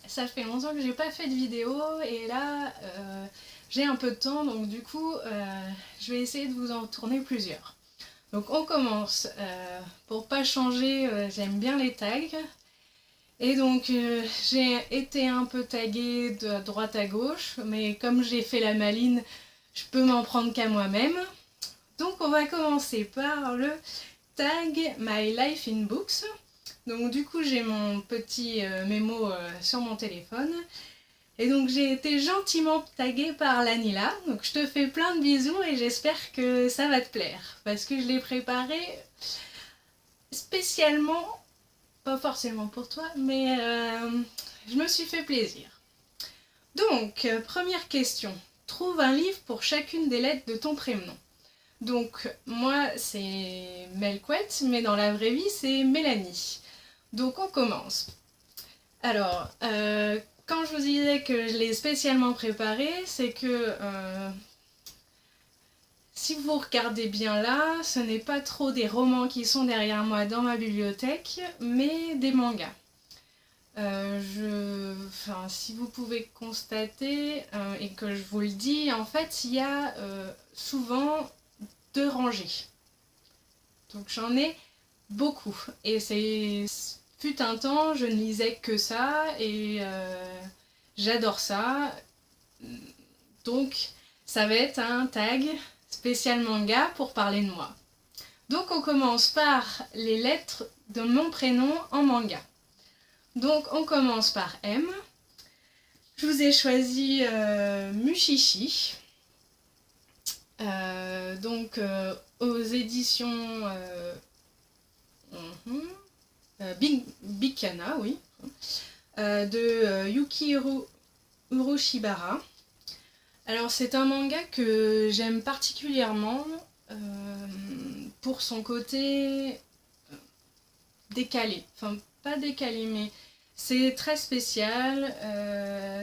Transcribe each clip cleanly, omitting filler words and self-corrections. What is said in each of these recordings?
ça fait longtemps que j'ai pas fait de vidéo et là j'ai un peu de temps, donc du coup je vais essayer de vous en tourner plusieurs. Donc on commence. Pour pas changer, j'aime bien les tags. Et donc j'ai été un peu taguée de droite à gauche, mais comme j'ai fait la maline, je peux m'en prendre qu'à moi-même. Donc on va commencer par le tag My Life in Books. Donc du coup j'ai mon petit mémo sur mon téléphone. Et donc j'ai été gentiment taguée par Lanila. Donc je te fais plein de bisous et j'espère que ça va te plaire. Parce que je l'ai préparé spécialement, pas forcément pour toi, mais je me suis fait plaisir. Donc, première question. Trouve un livre pour chacune des lettres de ton prénom. Donc, moi, c'est Melquette, mais dans la vraie vie, c'est Mélanie. Donc, on commence. Alors, quand je vous disais que je l'ai spécialement préparé, c'est que si vous regardez bien là, ce n'est pas trop des romans qui sont derrière moi dans ma bibliothèque, mais des mangas. Si vous pouvez constater, et que je vous le dis, en fait, il y a souvent 2 rangées. Donc j'en ai beaucoup. Et c'est fut un temps, je ne lisais que ça et j'adore ça. Donc ça va être un tag spécial manga pour parler de moi. Donc on commence par les lettres de mon prénom en manga. Donc on commence par M. Je vous ai choisi Mushishi. Aux éditions Big Kana, oui, de Yukihiro Uroshibara. Alors c'est un manga que j'aime particulièrement pour son côté décalé. Enfin, pas décalé, mais c'est très spécial.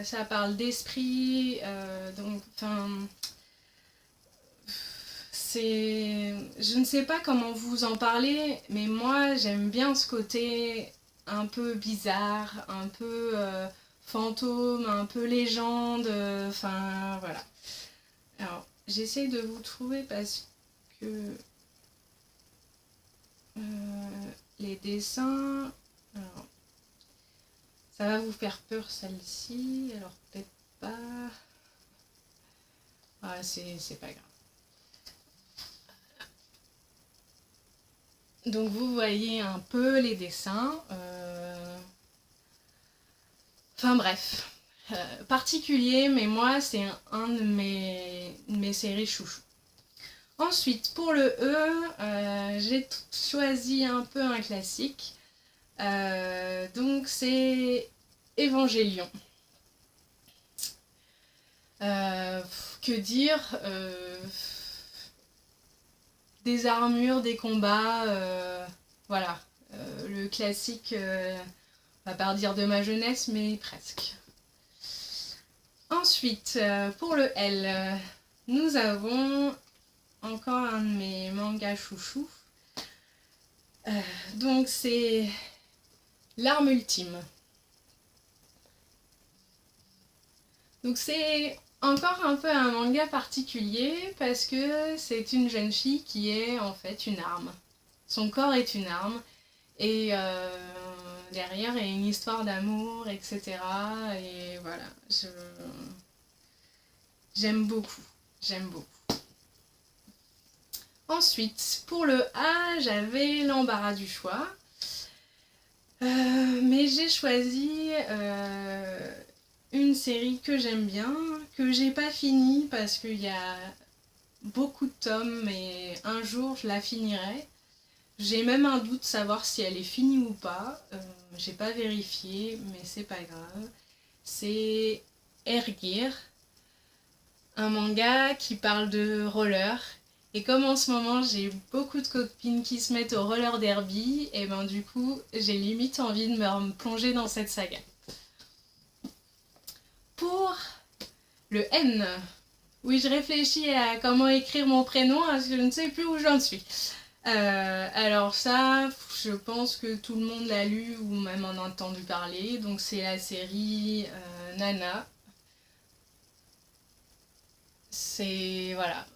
Ça parle d'esprit, je ne sais pas comment vous en parler, mais moi j'aime bien ce côté un peu bizarre, un peu fantôme, un peu légende, voilà. Alors j'essaie de vous trouver parce que les dessins, alors, ça va vous faire peur celle-ci, alors peut-être pas. Ah, c'est pas grave. Donc vous voyez un peu les dessins. Enfin bref, particulier, mais moi c'est un de mes séries chouchou. Ensuite, pour le E, j'ai choisi un peu un classique. Donc c'est Évangélion. Que dire, des armures, des combats, voilà. Le classique, on va pas dire de ma jeunesse, mais presque. Ensuite, pour le L, nous avons encore un de mes mangas chouchous. Donc c'est L'arme ultime. Donc c'est encore un peu un manga particulier parce que c'est une jeune fille qui est en fait une arme. Son corps est une arme et derrière il y a une histoire d'amour, etc. Et voilà, j'aime beaucoup, j'aime beaucoup. Ensuite, pour le A, j'avais l'embarras du choix. Mais j'ai choisi une série que j'aime bien, que j'ai pas finie parce qu'il y a beaucoup de tomes et un jour je la finirai. J'ai même un doute de savoir si elle est finie ou pas. J'ai pas vérifié, mais c'est pas grave. C'est Air Gear, un manga qui parle de roller. Et comme en ce moment j'ai beaucoup de copines qui se mettent au roller derby, et ben du coup j'ai limite envie de me plonger dans cette saga. Pour le N, oui je réfléchis à comment écrire mon prénom parce que je ne sais plus où j'en suis. Alors ça, je pense que tout le monde l'a lu ou même en a entendu parler. Donc c'est la série Nana. C'est... voilà.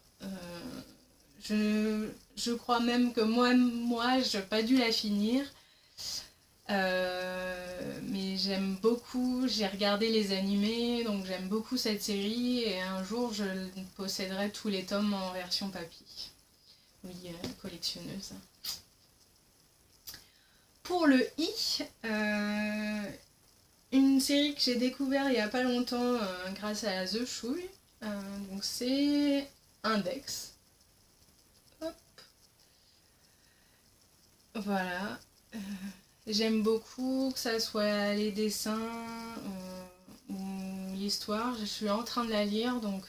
Je crois même que moi j'ai pas dû la finir. Mais j'aime beaucoup, j'ai regardé les animés, donc j'aime beaucoup cette série et un jour je posséderai tous les tomes en version papier. Oui, collectionneuse. Pour le I, une série que j'ai découvert il y a pas longtemps grâce à The Chouille, donc c'est Index. Hop. Voilà. J'aime beaucoup que ça soit les dessins ou l'histoire. Je suis en train de la lire, donc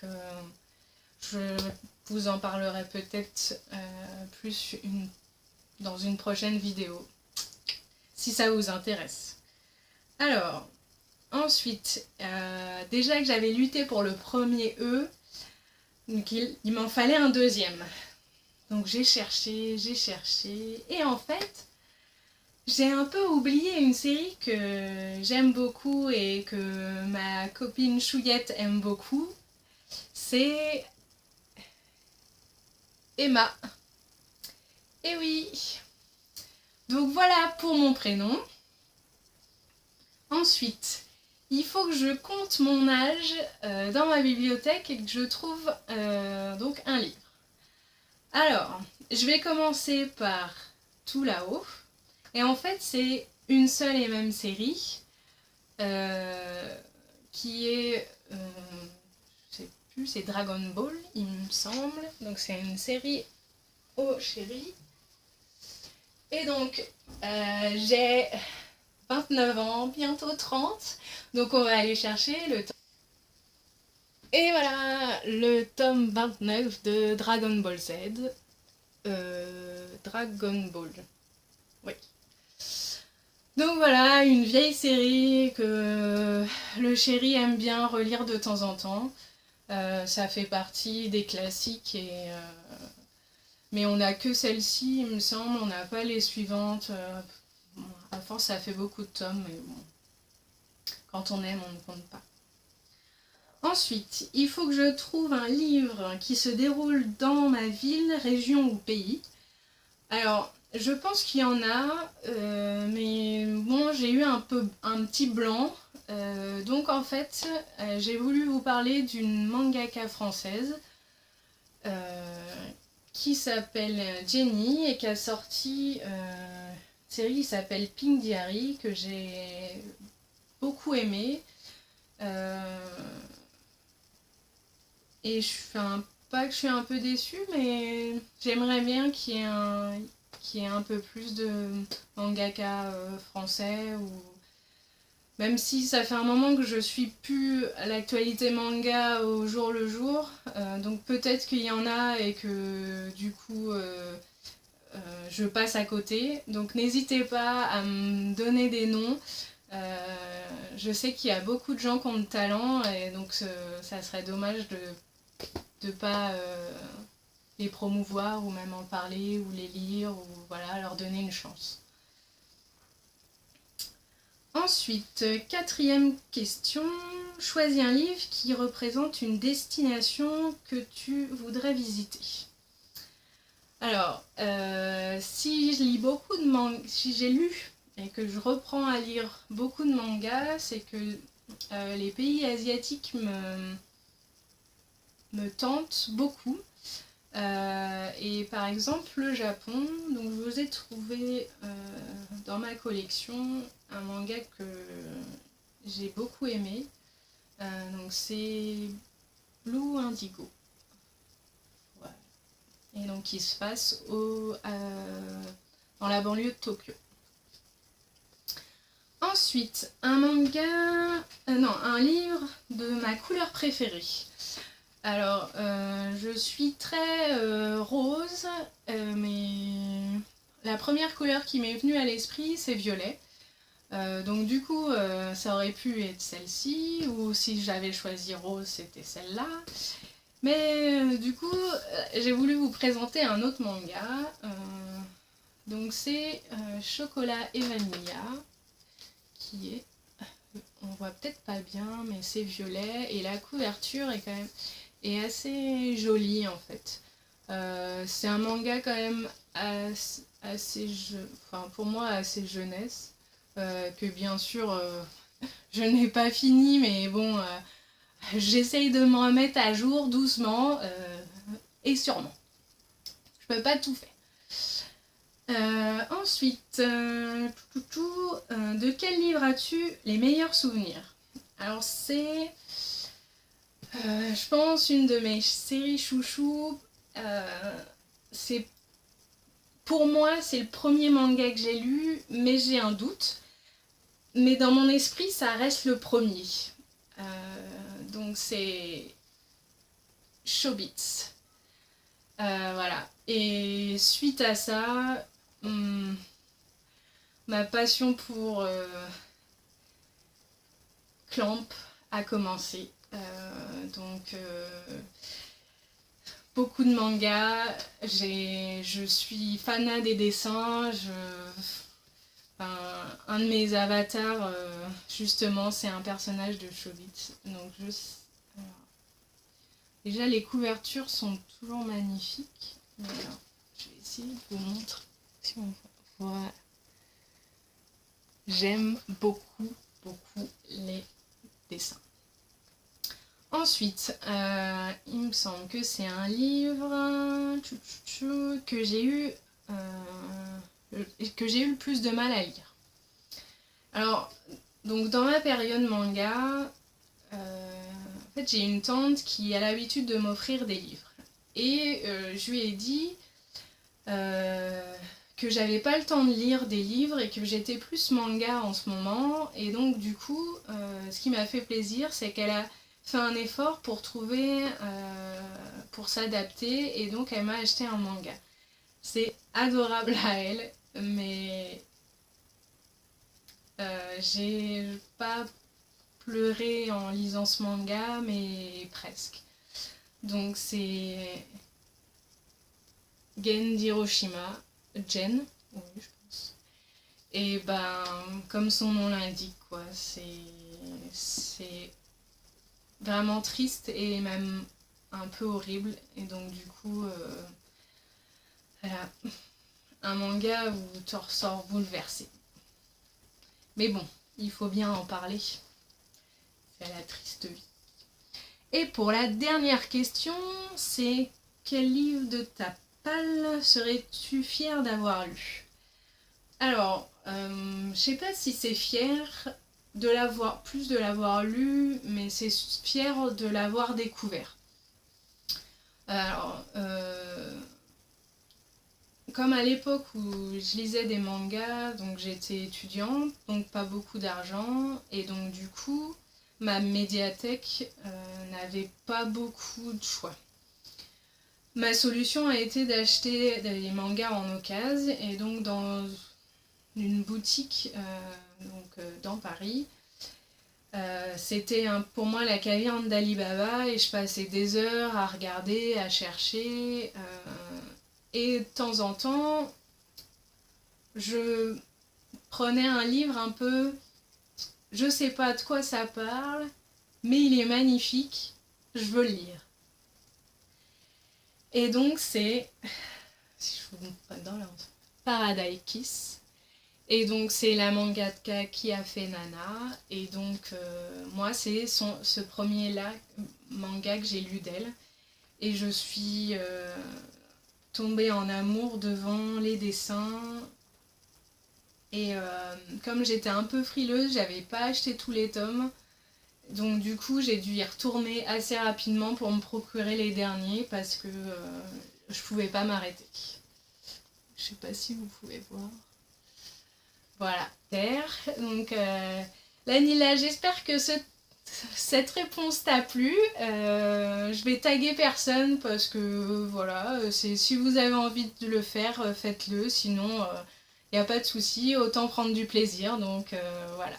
je vous en parlerai peut-être plus dans une prochaine vidéo, si ça vous intéresse. Alors, ensuite, déjà que j'avais lutté pour le premier E, donc il m'en fallait un deuxième. Donc j'ai cherché, et en fait, j'ai un peu oublié une série que j'aime beaucoup et que ma copine Chouillette aime beaucoup. C'est Emma. Et oui. Donc voilà pour mon prénom. Ensuite, il faut que je compte mon âge dans ma bibliothèque et que je trouve donc un livre. Alors, je vais commencer par Tout là-haut. Et en fait, c'est une seule et même série qui est, je sais plus, c'est Dragon Ball, il me semble. Donc c'est une série au chéri. Et donc, j'ai 29 ans, bientôt 30. Donc on va aller chercher le tome. Et voilà, le tome 29 de Dragon Ball Z. Dragon Ball. Oui. Donc voilà, une vieille série que le chéri aime bien relire de temps en temps. Ça fait partie des classiques, mais on n'a que celle-ci, il me semble, on n'a pas les suivantes. Bon, à force, ça fait beaucoup de tomes, mais bon, quand on aime, on ne compte pas. Ensuite, il faut que je trouve un livre qui se déroule dans ma ville, région ou pays. Alors, je pense qu'il y en a, mais bon, j'ai eu un petit blanc. Donc en fait, j'ai voulu vous parler d'une mangaka française qui s'appelle Jenny et qui a sorti une série qui s'appelle Pink Diary, que j'ai beaucoup aimée. Et pas que je suis un peu déçue, mais j'aimerais bien qu'il y ait un peu plus de mangaka français, ou même si ça fait un moment que je suis plus à l'actualité manga au jour le jour, donc peut-être qu'il y en a et que du coup je passe à côté. Donc n'hésitez pas à me donner des noms. Je sais qu'il y a beaucoup de gens qui ont de talent et donc ça serait dommage de ne pas les promouvoir ou même en parler ou les lire ou voilà, leur donner une chance. Ensuite, quatrième question, choisis un livre qui représente une destination que tu voudrais visiter. Alors, si je lis beaucoup de mangas, si j'ai lu et que je reprends à lire beaucoup de mangas, c'est que les pays asiatiques me tentent beaucoup. Et par exemple le Japon, donc je vous ai trouvé dans ma collection un manga que j'ai beaucoup aimé, donc c'est Blue Indigo, voilà. Et donc il se passe dans la banlieue de Tokyo. Ensuite un livre de ma couleur préférée. Alors, je suis très rose, mais la première couleur qui m'est venue à l'esprit, c'est violet. Donc du coup, ça aurait pu être celle-ci, ou si j'avais choisi rose, c'était celle-là. Mais du coup, j'ai voulu vous présenter un autre manga. Donc c'est Chocolat et Vanilla, qui est, on voit peut-être pas bien, mais c'est violet, et la couverture est quand même assez jolie en fait. C'est un manga quand même enfin, pour moi assez jeunesse, que bien sûr je n'ai pas fini, mais bon, j'essaye de me remettre à jour doucement et sûrement. Je peux pas tout faire. Ensuite, de quel livre as-tu les meilleurs souvenirs? Alors c'est, je pense, une de mes séries chouchou. C'est, pour moi, c'est le premier manga que j'ai lu, mais j'ai un doute. Mais dans mon esprit, ça reste le premier. Donc c'est Chobits. Voilà. Et suite à ça, ma passion pour Clamp a commencé. Donc beaucoup de mangas. Je suis fanat des dessins. Un de mes avatars, justement, c'est un personnage de Chobits. Donc alors, déjà, les couvertures sont toujours magnifiques. Mais alors, je vais essayer de vous montrer si on voit. J'aime beaucoup, beaucoup les dessins. Ensuite, il me semble que c'est un livre que j'ai eu le plus de mal à lire. Alors, donc dans ma période manga, en fait, j'ai une tante qui a l'habitude de m'offrir des livres. Et je lui ai dit que j'avais pas le temps de lire des livres et que j'étais plus manga en ce moment. Et donc, du coup, ce qui m'a fait plaisir, c'est qu'elle a fait un effort pour trouver, pour s'adapter. Et donc, elle m'a acheté un manga. C'est adorable à elle, mais j'ai pas pleuré en lisant ce manga, mais presque. Donc c'est Gen d'Hiroshima, Gen, oui je pense. Et ben comme son nom l'indique quoi, c'est vraiment triste et même un peu horrible. Et donc du coup, voilà, un manga où tu ressors bouleversé. Mais bon, il faut bien en parler. C'est la triste vie. Et pour la dernière question, c'est quel livre de ta palle serais-tu fière d'avoir lu? Alors, je sais pas si c'est fier de l'avoir, plus de l'avoir lu, mais c'est fier de l'avoir découvert. Alors, comme à l'époque où je lisais des mangas, donc j'étais étudiante, donc pas beaucoup d'argent, et donc du coup, ma médiathèque n'avait pas beaucoup de choix. Ma solution a été d'acheter des mangas en occasion, et donc dans une boutique dans Paris, c'était pour moi la caverne d'Alibaba, et je passais des heures à regarder, à chercher, et de temps en temps, je prenais un livre un peu, je sais pas de quoi ça parle, mais il est magnifique, je veux le lire. Et donc c'est, si je vous montre pas dedans là, Paradise Kiss. Et donc c'est la mangaka qui a fait Nana. Et donc moi c'est ce premier là manga que j'ai lu d'elle. Et je suis tombée en amour devant les dessins. Et comme j'étais un peu frileuse, j'avais pas acheté tous les tomes. Donc du coup j'ai dû y retourner assez rapidement pour me procurer les derniers parce que je pouvais pas m'arrêter. Je sais pas si vous pouvez voir. Voilà, terre. Donc Lanila, j'espère que cette réponse t'a plu. Je vais taguer personne parce que voilà, si vous avez envie de le faire, faites-le. Sinon, il n'y a pas de souci, autant prendre du plaisir. Donc voilà.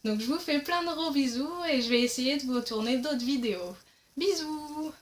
Donc je vous fais plein de gros bisous et je vais essayer de vous tourner d'autres vidéos. Bisous!